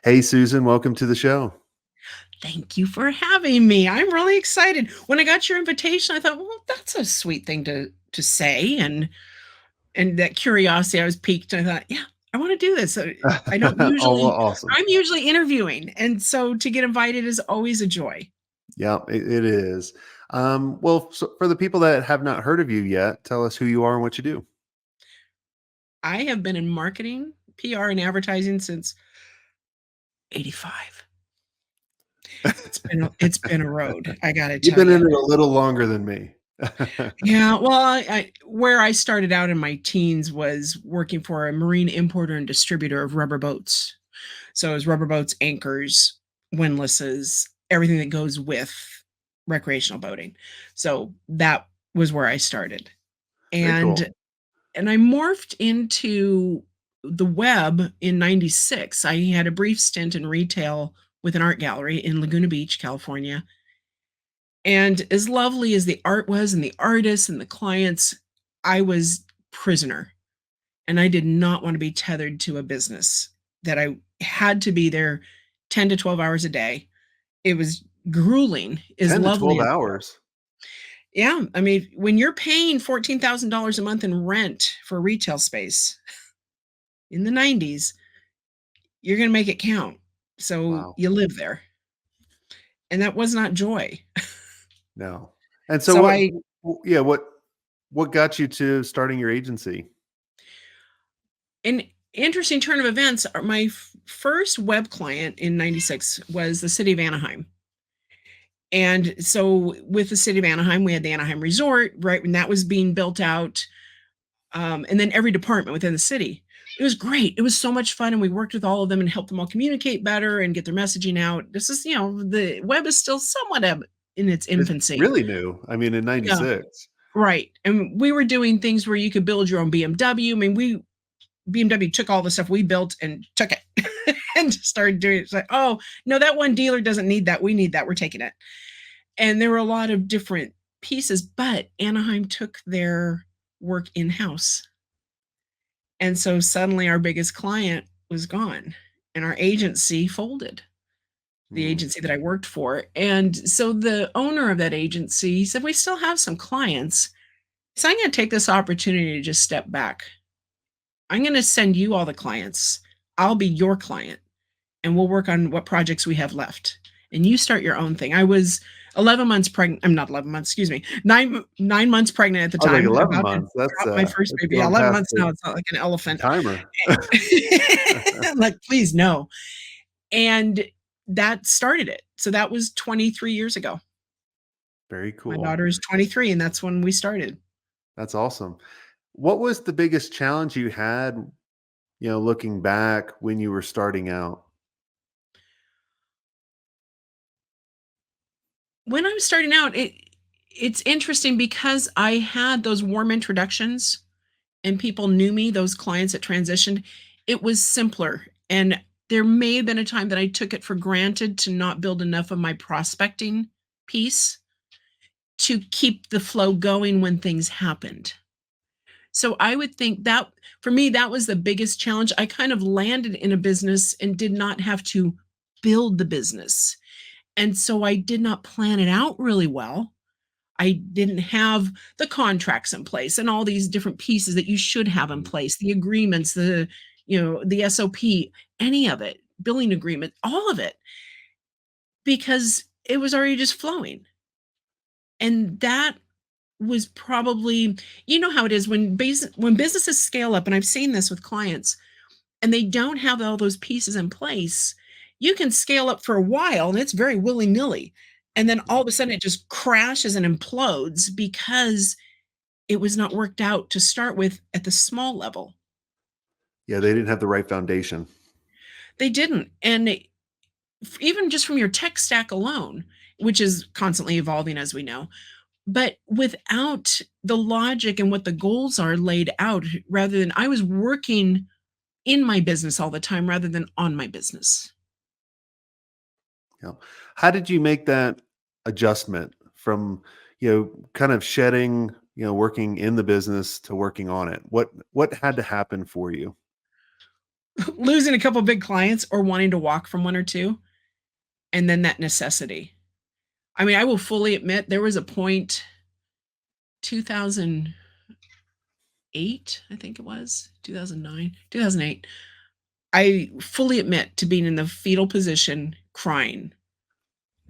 Hey, Susan, welcome to the show. Thank you for having me. I'm really excited. When I got your invitation, I thought, well, that's a sweet thing to say, and that curiosity, I was piqued. I thought, yeah, I want to do this. I don't Oh, well, usually. awesome. I'm usually interviewing, and so to get invited is always a joy. Yeah, it is. Well, so for the people that have not heard of you yet, tell us who you are and what you do. I have been in marketing, PR, and advertising since '85. It's been a road. I got to You've tell been you. in it a little longer than me. Yeah, well, where I started out in my teens was working for a marine importer and distributor of rubber boats. So it was rubber boats, anchors, windlasses, everything that goes with recreational boating. So that was where I started. Very And cool. and I morphed into the web in 96. I had a brief stint in retail with an art gallery in Laguna Beach, California. And as lovely as the art was and the artists and the clients, I was prisoner. And I did not want to be tethered to a business that I had to be there 10 to 12 hours a day. It was grueling, as 10 to 12 lovely as hours. yeah, I mean, when you're paying $14,000 a month in rent for a retail space in the 90s, you're going to make it count. So Wow. you live there. And that was not joy. No. And so So I yeah, what got you to starting your agency? an interesting turn of events, my first web client in 96 was the city of Anaheim. And so with the city of Anaheim, we had the Anaheim Resort, right? When that was being built out. And then every department within the city. It was great. It was so much fun. And we worked with all of them and helped them all communicate better and get their messaging out. This is, the web is still somewhat in its It's infancy. really new. I mean, in Yeah. 96. Right. And we were doing things where you could build your own BMW. I mean, BMW took all the stuff we built and took it and just started doing it. It's like, oh, no, that one dealer doesn't need that. We need that. We're taking it. And there were a lot of different pieces, but Anaheim took their work in house. And so suddenly our biggest client was gone and our agency folded, the Mm. agency that I worked for. And so the owner of that agency said, we still have some clients. So I'm going to take this opportunity to just step back. I'm going to send you all the clients. I'll be your client and we'll work on what projects we have left. And you start your own thing. I was 11 months pregnant. I'm not 11 months, excuse me. 9 months pregnant at the I was like time, 11 about to months. drop my first That's baby. Yeah, going 11 past months now. It's not like an the elephant. timer. I'm like, please no. And that started it. So that was 23 years ago. Very My cool. daughter is 23, and that's when we started. That's awesome. What was the biggest challenge you had, looking back when you were starting out? When I was starting out, it's interesting because I had those warm introductions and people knew me, those clients that transitioned, it was simpler. And there may have been a time that I took it for granted to not build enough of my prospecting piece to keep the flow going when things happened. So I would think that for me, that was the biggest challenge. I kind of landed in a business and did not have to build the business. And so I did not plan it out really well. I didn't have the contracts in place and all these different pieces that you should have in Mm. place, the agreements, the SOP, any of it, billing agreement, all of it, because it was already just flowing. And that was probably, you know how it is when businesses scale up, and I've seen this with clients, and they don't have all those pieces in place. You can scale up for a while and it's very willy-nilly. And then all of a sudden it just crashes and implodes because it was not worked out to start with at the small level. Yeah, they didn't have the right foundation. They didn't. And even just from your tech stack alone, which is constantly evolving as we know, but without the logic and what the goals are laid out, rather than I was working in my business all the time rather than on my business. Yeah. How did you make that adjustment from, kind of shedding, working in the business to working on it? What had to happen for you? losing a couple big clients or wanting to walk from one or two, and then that necessity. I mean, I will fully admit there was a point 2008, I think it was 2009, 2008. I fully admit to being in the fetal position crying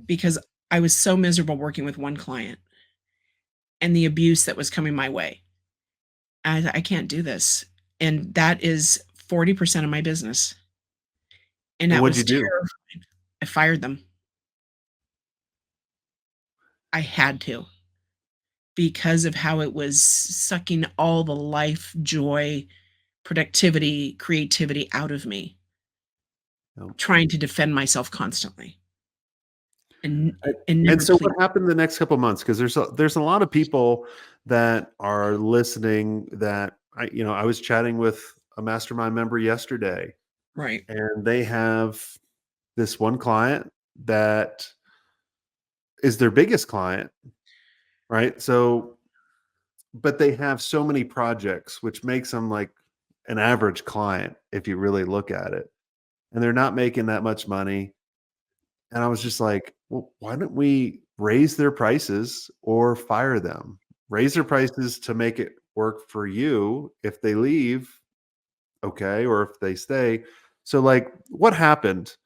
because I was so miserable working with one client and the abuse that was coming my way. I can't do this. And that is 40% of my business. And And that what'd was you do? terrifying. I fired them. I had to because of how it was sucking all the life, joy, productivity, creativity out of me, You trying to defend myself constantly and And and and never so please. what happened the next couple months? Because there's a lot of people that are listening that I was chatting with a mastermind member yesterday, Right. and they have this one client that is their biggest client, right? So, but they have so many projects, which makes them like an average client if you really look at it, and they're not making that much money. And I was just like, "Well, why don't we raise their prices or fire them? Raise their prices to make it work for you. If they leave, okay, or if they stay." So, like, what happened,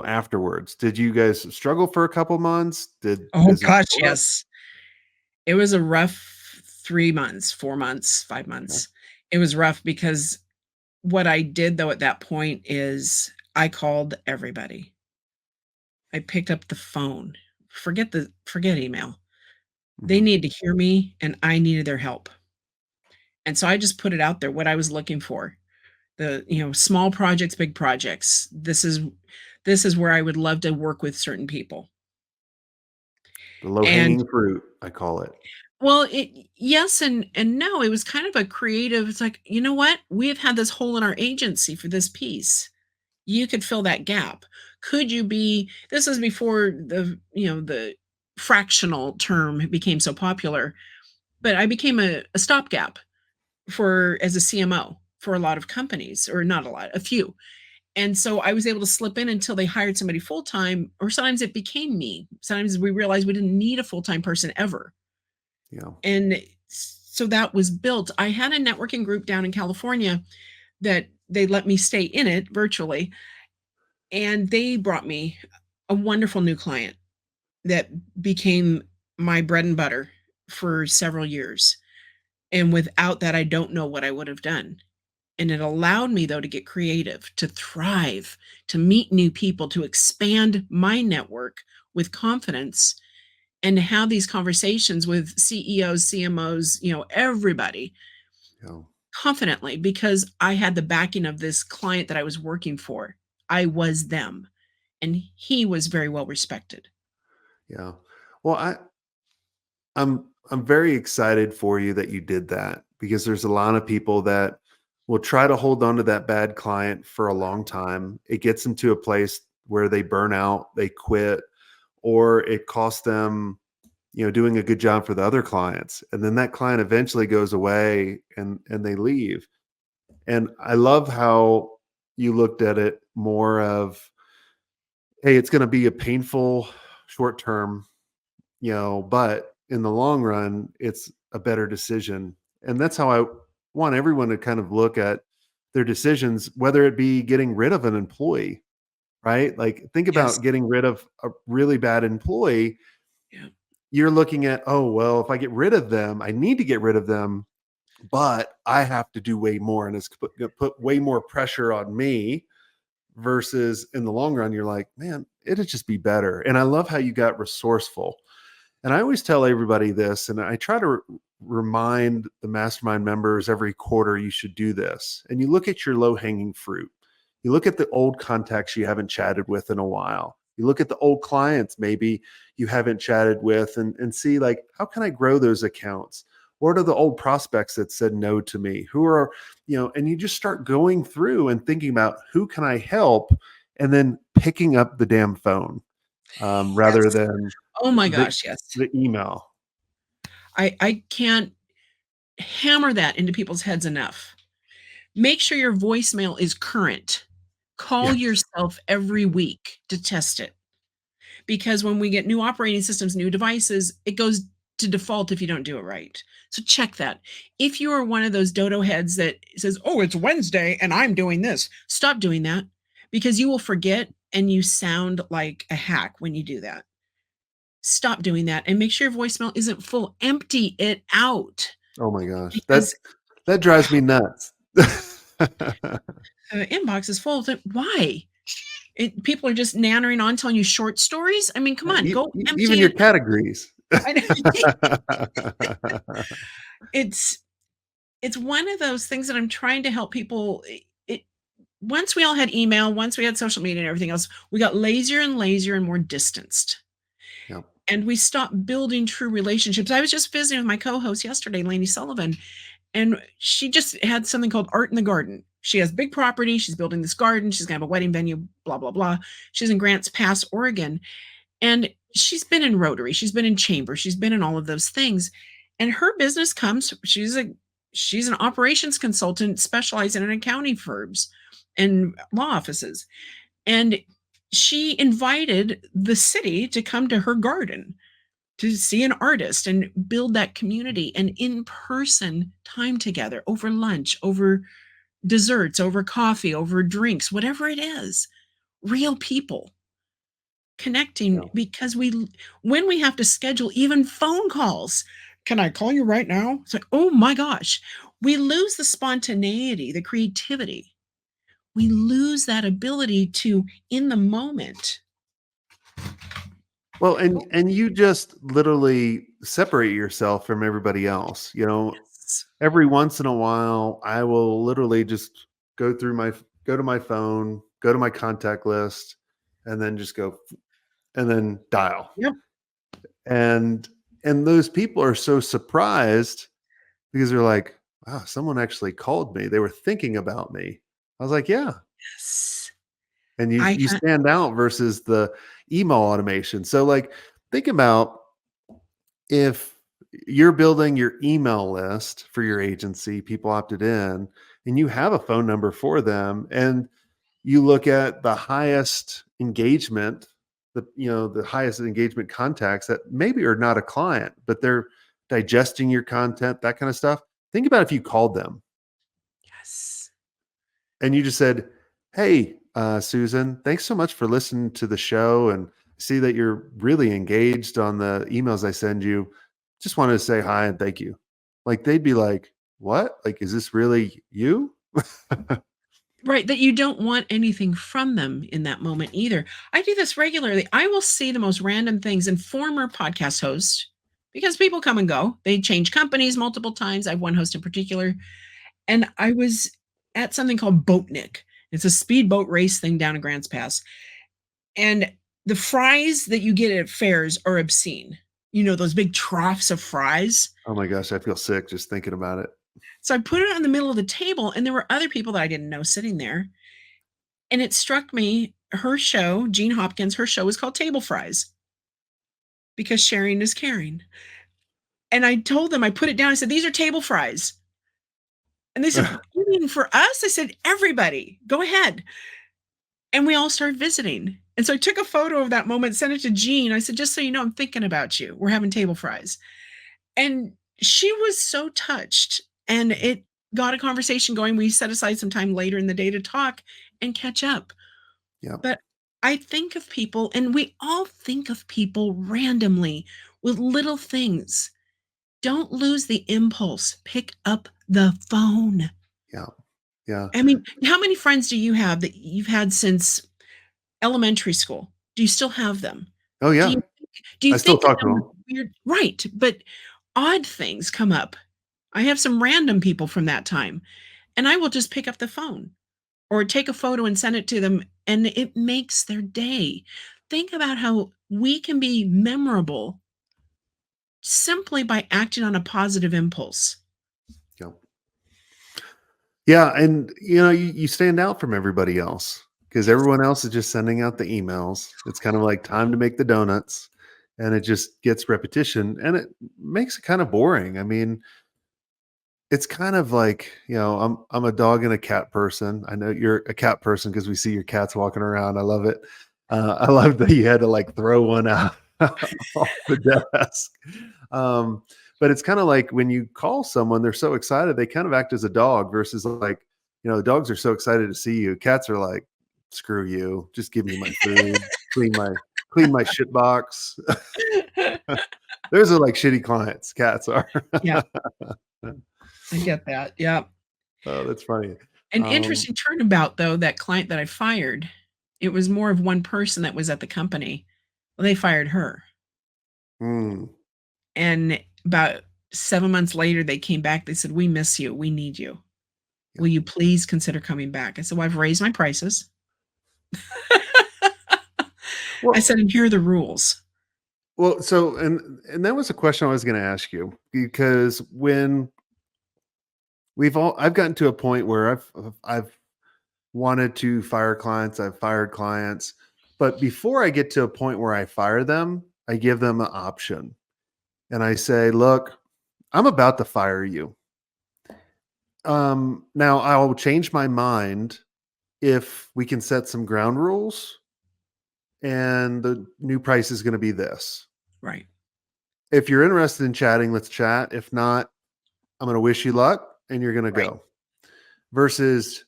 afterwards? Did you guys struggle for a couple months? Did Oh business gosh, go up? yes. It was a rough 3 months, 4 months, 5 Okay. months. It was rough because what I did though at that point is I called everybody. I picked up the phone. Forget email. They Mhm. needed to hear me and I needed their help. And so I just put it out there what I was looking for. Small projects, big projects. This is where I would love to work with certain people. The And low-hanging fruit, I call it. well, yes and no, it was kind of a creative, it's like, you know what? We have had this hole in our agency for this piece. You could fill that gap. Could you be this is before the fractional term became so popular, but I became a stopgap for as a CMO for a lot of companies, or not a lot, a few. And so I was able to slip in until they hired somebody full time, or sometimes it became me. Sometimes we realized we didn't need a full time person ever. Yeah. And so that was built. I had a networking group down in California that they let me stay in it virtually. And they brought me a wonderful new client that became my bread and butter for several years. And without that, I don't know what I would have done. And it allowed me, though, to get creative, to thrive, to meet new people, to expand my network with confidence, and to have these conversations with CEOs, CMOs, everybody Yeah. confidently because I had the backing of this client that I was working for. I was them, and he was very well respected. Yeah. Well, I'm very excited for you that you did that, because there's a lot of people that will try to hold on to that bad client for a long time. It gets them to a place where they burn out, they quit, or it costs them, doing a good job for the other clients. And then that client eventually goes away and they leave. And I love how you looked at it more of, hey, it's going to be a painful short term, but in the long run, it's a better decision. And that's how I want everyone to kind of look at their decisions, whether it be getting rid of an employee, right? Like, think Yes. about getting rid of a really bad employee. Yeah. You're looking at, oh, well, if I get rid of them, I need to get rid of them, but I have to do way more. And it's going to put way more pressure on me, versus in the long run, you're like, man, it'd just be better. And I love how you got resourceful. And I always tell everybody this, and I try to remind the mastermind members every quarter, you should do this. And you look at your low hanging fruit. You look at the old contacts you haven't chatted with in a while. You look at the old clients maybe you haven't chatted with, and see, like, how can I grow those accounts? What are the old prospects that said no to me? Who are, and you just start going through and thinking about who can I help, and then picking up the damn phone, rather Yes. than Oh my the gosh, yes. the email. I can't hammer that into people's heads enough. Make sure your voicemail is current. Call Yeah. yourself every week to test it, because when we get new operating systems, new devices, it goes to default if you don't do it right. So check that. If you are one of those dodo heads that says, "Oh, it's Wednesday and I'm doing this," stop doing that, because you will forget and you sound like a hack when you do that. Stop doing that and make sure your voicemail isn't full. Empty it out, Oh my gosh. because That drives me nuts. inbox is full. Why? People are just nannering on, telling you short stories. I mean, come on, go Even empty your it. categories. I know. it's it's one of those things that I'm trying to help people. Once we all had email, once we had social media and everything else, we got lazier and lazier and more distanced. Yep. And we stopped building true relationships. I was just visiting with my co-host yesterday, Lainey Sullivan, and she just had something called Art in the Garden. She has big property. She's building this garden. She's gonna have a wedding venue, blah, blah, blah. She's in Grants Pass, Oregon. And she's been in Rotary, she's been in Chamber, she's been in all of those things. And her business comes, she's an operations consultant specializing in accounting firms and law offices. And she invited the city to come to her garden to see an artist and build that community and in-person time together over lunch, over desserts, over coffee, over drinks, whatever it is. Real people connecting, Yeah. because when we have to schedule even phone calls, can I call you right now? It's like, oh my gosh, we lose the spontaneity, the creativity. We lose that ability to, in the moment. Well, and you just literally separate yourself from everybody else. Yes. Every once in a while, I will literally just go to my phone, go to my contact list, and then just go and then dial. Yep. And those people are so surprised because they're like, "Wow, someone actually called me. They were thinking about me." I was like, "Yeah." Yes. And I you had stand out versus the email automation. So, like, think about if you're building your email list for your agency, people opted in, and you have a phone number for them, and you look at the highest engagement, the highest engagement contacts that maybe are not a client, but they're digesting your content, that kind of stuff. Think about if you called them yes. and you just said, "Hey, Susan, thanks so much for listening to the show and see that you're really engaged on the emails I send you. Just wanted to say hi and thank you." Like, they'd be like, "What? Like, is this really you?" Right, that you don't want anything from them in that moment either. I do this regularly. I will see the most random things in former podcast hosts, because people come and go. They change companies multiple times. I have one host in particular, and I was at something called Boatnik. It's a speedboat race thing down in Grants Pass. And the fries that you get at fairs are obscene. You know, those big troughs of fries. Oh my gosh, I feel sick just thinking about it. So I put it on the middle of the table, and there were other people that I didn't know sitting there. And it struck me, her show, Jean Hopkins, her show was called Table Fries, because sharing is caring. And I told them, I put it down, I said, "These are table fries." And they said, "You mean for us?" I said, "Everybody, go ahead." And we all started visiting. And so I took a photo of that moment, sent it to Jean. I said, "Just so you know, I'm thinking about you. We're having table fries." And she was so touched. And it got a conversation going. We set aside some time later in the day to talk and catch up. Yeah. But I think of people, and we all think of people randomly with little things. Don't lose the impulse. Pick up the phone. Yeah. Yeah. I mean, how many friends do you have that you've had since elementary school? Do you still have them? Oh Do yeah. you do you I still think of talk to them with them. weird, right, but odd things come up. I have some random people from that time, and I will just pick up the phone or take a photo and send it to them, and it makes their day. Think about how we can be memorable simply by acting on a positive impulse. Yeah. Yeah, and you stand out from everybody else because Yes. everyone else is just sending out the emails. It's kind of like time to make the donuts, and it just gets repetition, and it makes it kind of boring. I mean, it's kind of like, I'm a dog and a cat person. I know you're a cat person because we see your cats walking around. I love it. I love that you had to like throw one out off the desk. Um, but it's kind of like when you call someone, they're so excited, they kind of act as a dog versus like, dogs are so excited to see you. Cats are like, screw you, just give me my food, clean my shit box. Those are like shitty clients, cats are. Yeah, I get that. Yeah. Oh, that's funny. An Um, interesting turnabout, though, that client that I fired, it was more of one person that was at the company. Well, they fired her. mm, And about 7 months later, they came back. They said, "We miss you. We need you. yeah. Will you please consider coming back?" I said, "Well, I've raised my prices." I Well, said, "And here are the rules." so and that was a question I was going to ask you because when I've gotten to a point where I've wanted to fire clients, I've fired clients, but before I get to a point where I fire them, I give them an option and I say, "Look, I'm about to fire you. Now I'll change my mind if we can set some ground rules and the new price is going to be this. Right. If you're interested in chatting, let's chat. If not, I'm going to wish you luck and you're going to Right. go." Versus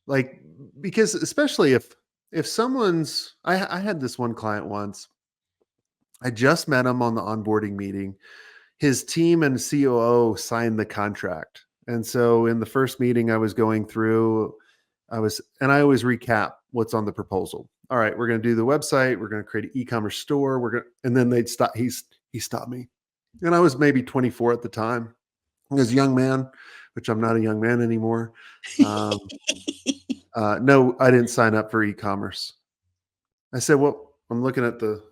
like, because especially if someone's, I had this one client once, I just met him on the onboarding meeting. His team and COO signed the contract. And so in the first meeting I was going through, and I always recap what's on the proposal. All right, we're going to do the website. We're going to create an e-commerce store. And then they'd stop. He stopped me. And I was maybe 24 at the time. I was a young man, which I'm not a young man anymore. Um, no, I didn't sign up for e-commerce. I said, well, I'm looking at the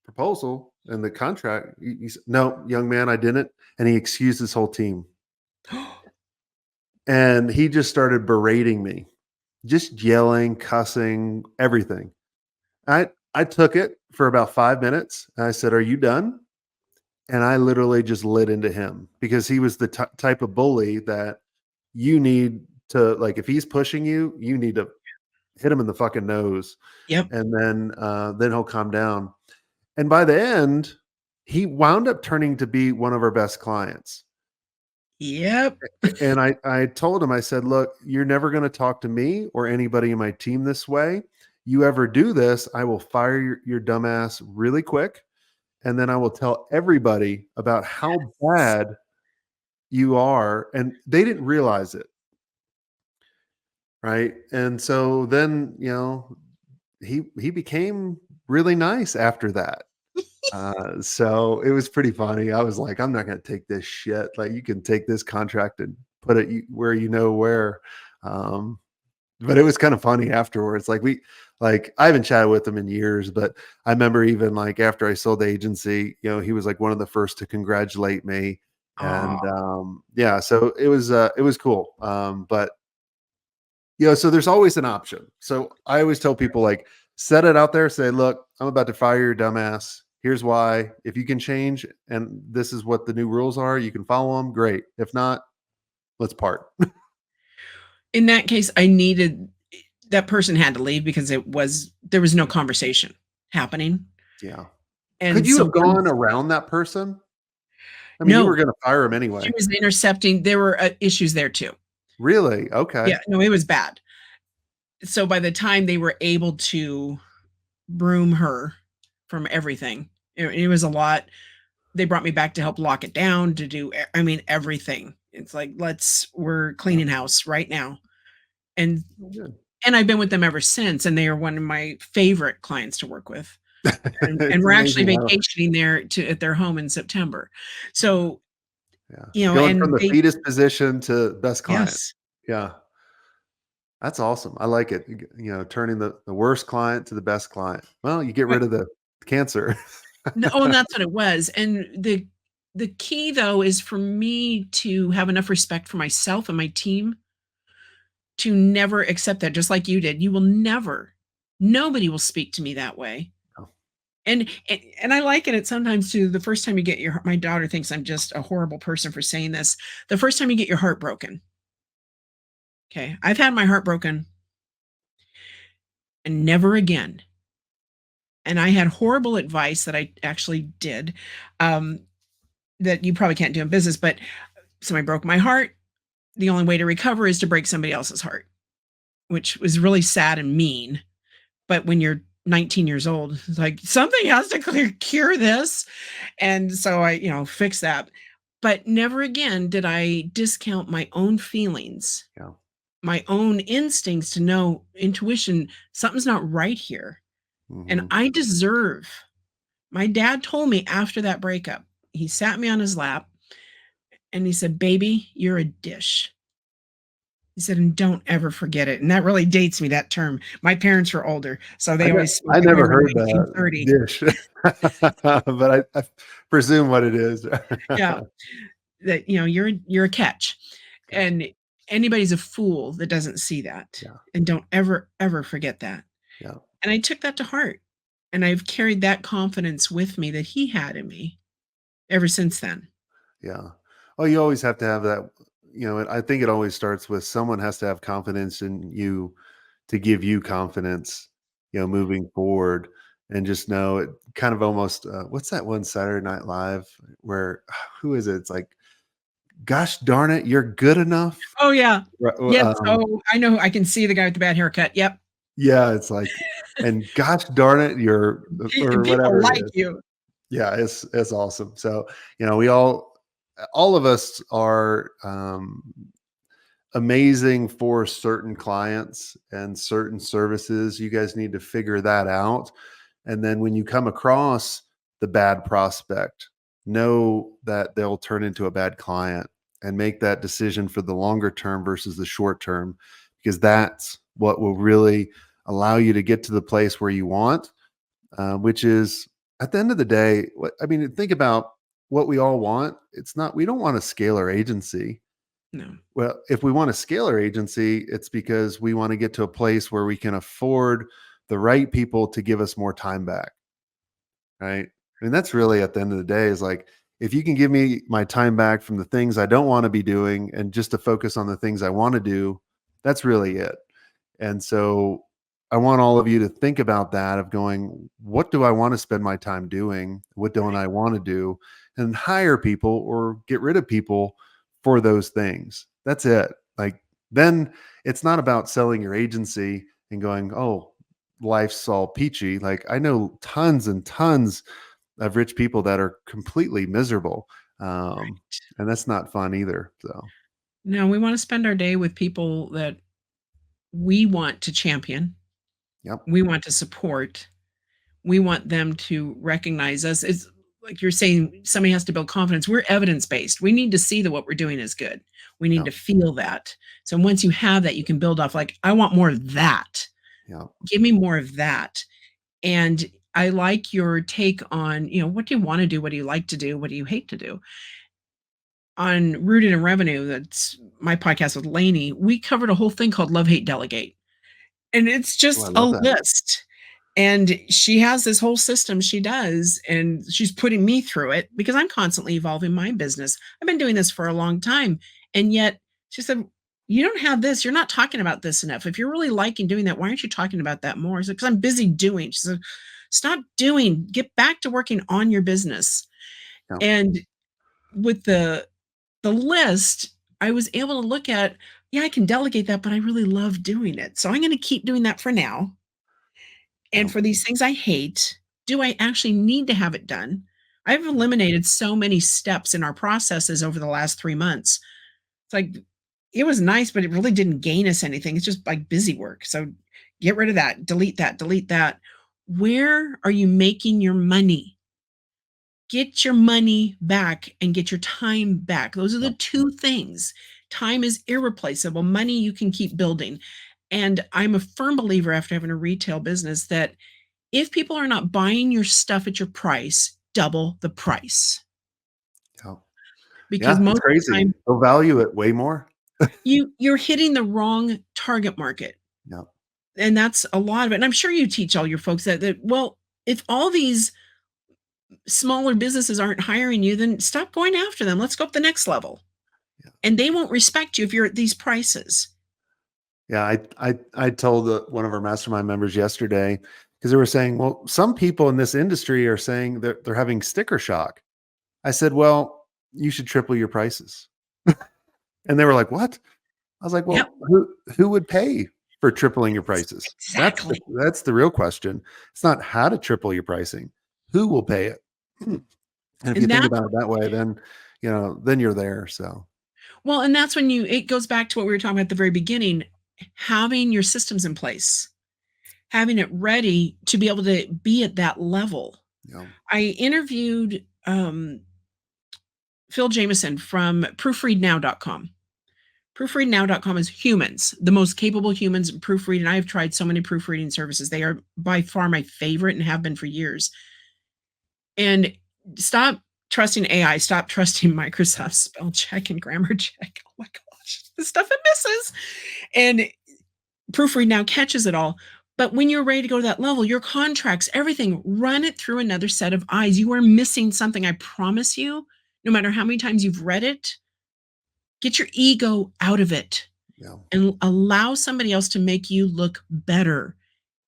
proposal and the contract. He said, no, young man, I didn't. And he excused his whole team. And he just started berating me, just yelling, cussing, everything. I took it for about 5 minutes. And I said, are you done? And I literally just lit into him because he was the type of bully that you need to, like, if he's pushing you, you need to hit him in the fucking nose, Yep. and then he'll calm down. And by the end, he wound up turning to be one of our best clients. Yep. And I told him, I said, look, you're never going to talk to me or anybody in my team this way. You ever do this, I will fire your dumb ass really quick. And then I will tell everybody about how bad you are. And they didn't realize it. Right. And so then, he became really nice after that. So it was pretty funny. I was like, I'm not going to take this shit. Like, you can take this contract and put it where you know where. Um, but it was kind of funny afterwards. Like I haven't chatted with him in years, but I remember even like after I sold the agency, he was like one of the first to congratulate me. And Oh, yeah, so it was cool. But so there's always an option. So I always tell people, like, set it out there, say, look, I'm about to fire your dumbass. Here's why. If you can change and this is what the new rules are, you can follow them. Great. If not, let's part. in that case, I needed that person had to leave because there was no conversation happening. Yeah. Could And you so have gone once around that person? I mean, you no, were going to fire him she anyway. was intercepting. There were issues there too. Really? Okay. Yeah, no, it was bad. So by the time they were able to broom her from everything, it was a lot. They brought me back to help lock it down, to do, I mean, everything. It's like, we're Yeah. cleaning house right now. And Well, good. and I've been with them ever since, and they are one of my favorite clients to work with. And It's we're actually amazing how, vacationing there at their home in September. So, yeah. Going from and the they fetus position to best client. yes. Yeah. That's awesome. I like it. Turning the worst client to the best client. Well, you get Right. rid of the cancer. No, and that's what it was. And the key though is for me to have enough respect for myself and my team to never accept that, just like you did. You will never, nobody will speak to me that way. Oh, And I liken it sometimes to the first time you get your my daughter thinks I'm just a horrible person for saying this. The first time you get your heart broken. Okay. I've had my heart broken and never again. And I had horrible advice that I actually did, um, that you probably can't do in business, but somebody broke my heart. The only way to recover is to break somebody else's heart, which was really sad and mean. But when you're 19 years old, it's like something has to cure this. And so I, fixed that. But never again did I discount my own feelings, Yeah. my own instincts to know intuition, something's not right here. And Hmm. I deserve. My dad told me after that breakup, he sat me on his lap and he said, "Baby, you're a dish." He said, "And don't ever forget it." And that really dates me, that term. My parents were older, so they always spoke I like we never were in heard that 1930. dish, but I presume what it is. Yeah, that, you're a catch. Gotcha. And anybody's a fool that doesn't see that. Yeah. And don't ever, ever forget that. Yeah. And I took that to heart. And I've carried that confidence with me that he had in me ever since then. Yeah. Well, you always have to have that, and I think it always starts with someone has to have confidence in you to give you confidence, moving forward and just know it kind of almost, what's that one Saturday Night Live where, who is it? It's like, gosh darn it, you're good enough. Oh, yeah. Right. Yes. Oh, I know. I can see the guy with the bad haircut. Yep. Yeah. It's like, and gosh darn it, you're, And or people whatever it like is. you. Yeah, it's awesome. So, we all of us are amazing for certain clients and certain services. You guys need to figure that out. And then when you come across the bad prospect, know that they'll turn into a bad client and make that decision for the longer term versus the short term, because that's what will really allow you to get to the place where you want, which is at the end of the day, I mean, think about what we all want. It's not, we don't want to scale our agency. No. Well, if we want to scale our agency, it's because we want to get to a place where we can afford the right people to give us more time back. Right. And that's really at the end of the day is like, if you can give me my time back from the things I don't want to be doing and just to focus on the things I want to do, that's really it. And so I want all of you to think about that of going, what do I want to spend my time doing? What don't I want to do? And hire people or get rid of people for those things. That's it. Like then it's not about selling your agency and going, oh, life's all peachy. Like I know tons and tons of rich people that are completely miserable. Um, and that's not fun either. So, No, we want to spend our day with people that we want to champion, yep, we want to support, we want them to recognize us. It's like you're saying, somebody has to build confidence. We're evidence based. We need to see that what we're doing is good. We need yep, to feel that. So once you have that, you can build off, like, I want more of that. yep, Give me more of that. And I like your take on, what do you want to do? What do you like to do? What do you hate to do? On Rooted in Revenue, that's my podcast with Lainey, we covered a whole thing called Love, Hate, Delegate. And it's oh, I just a love that. list. And she has this whole system she does, and she's putting me through it because I'm constantly evolving my business. I've been doing this for a long time. And yet she said, "You don't have this. You're not talking about this enough. If you're really liking doing that, why aren't you talking about that more?" I said, "Because I'm busy doing." She said, "Stop doing, get back to working on your business." Yep, And with the list, I was able to look at, yeah, I can delegate that, but I really love doing it. So I'm going to keep doing that for now. And yep, for these things I hate, do I actually need to have it done? I've eliminated so many steps in our processes over the last 3 months. It's like, it was nice, but it really didn't gain us anything. It's just like busy work. So get rid of that, delete that, delete that. Where are you making your money? Get your money back and get your time back. Those are the yep, two things. Time is irreplaceable. Money you can keep building. And I'm a firm believer, after having a retail business, that if people are not buying your stuff at your price, double the price. yep. Because Yeah, it's most of the crazy. time They'll value it way more. you're hitting the wrong target market. Yep, And that's a lot of it. And I'm sure you teach all your folks that, well, if all these smaller businesses aren't hiring you, then stop going after them. Let's go up the next level. Yeah. And they won't respect you if you're at these prices. Yeah, I told one of our mastermind members yesterday because they were saying, well, some people in this industry are saying that they're having sticker shock. I said, well, you should triple your prices. And they were like, what? I was like, Yep, well, who would pay for tripling your prices? exactly. That's the real question. It's not how to triple your pricing. Who will pay it? And if you And think that's about it that way, then then you're there. So well, and that's when it goes back to what we were talking about at the very beginning, having your systems in place, having it ready to be able to be at that level. yeah, I interviewed Phil Jameson from proofreadnow.com. Proofreadnow.com is humans, the most capable humans in proofreading. I've tried so many proofreading services. They are by far my favorite and have been for years. And stop trusting AI, stop trusting Microsoft spell check and grammar check. Oh my gosh, the stuff it misses. And Proofread Now catches it all. But when you're ready to go to that level, your contracts, everything, run it through another set of eyes. You are missing something, I promise you. No matter how many times you've read it, get your ego out of it yeah, and allow somebody else to make you look better.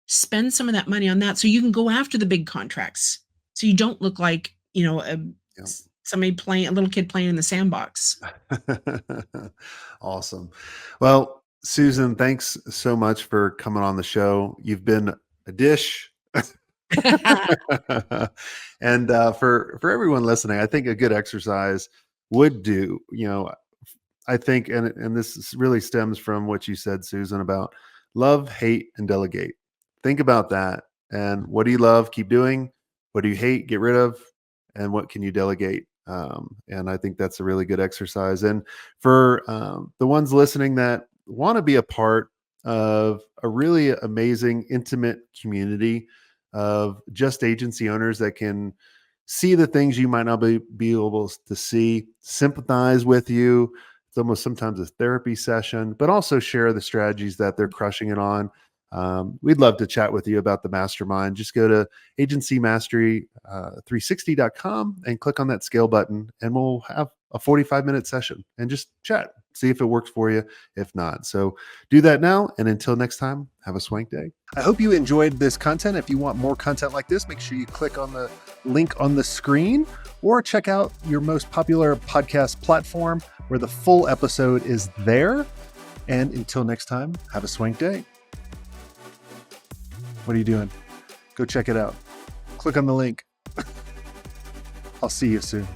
Spend some of that money on that so you can go after the big contracts. So you don't look like, yeah. somebody playing a little kid playing in the sandbox. Awesome. Well, Susan, thanks so much for coming on the show. You've been a dish. And for everyone listening, I think a good exercise would do, I think, and really stems from what you said, Susan, about love, hate, and delegate. Think about that. And what do you love? Keep doing. What do you hate? Get rid of. And what can you delegate? And I think that's a really good exercise. And for the ones listening that want to be a part of a really amazing, intimate community of just agency owners that can see the things you might not be able to see, sympathize with you. It's almost sometimes a therapy session, but also share the strategies that they're crushing it on. We'd love to chat with you about the mastermind. Just go to agencymastery360.com and click on that scale button, and we'll have a 45-minute session and just chat, see if it works for you. If not, so do that now. And until next time, have a swank day. I hope you enjoyed this content. If you want more content like this, make sure you click on the link on the screen or check out your most popular podcast platform where the full episode is there. And until next time, have a swank day. What are you doing? Go check it out. Click on the link. I'll see you soon.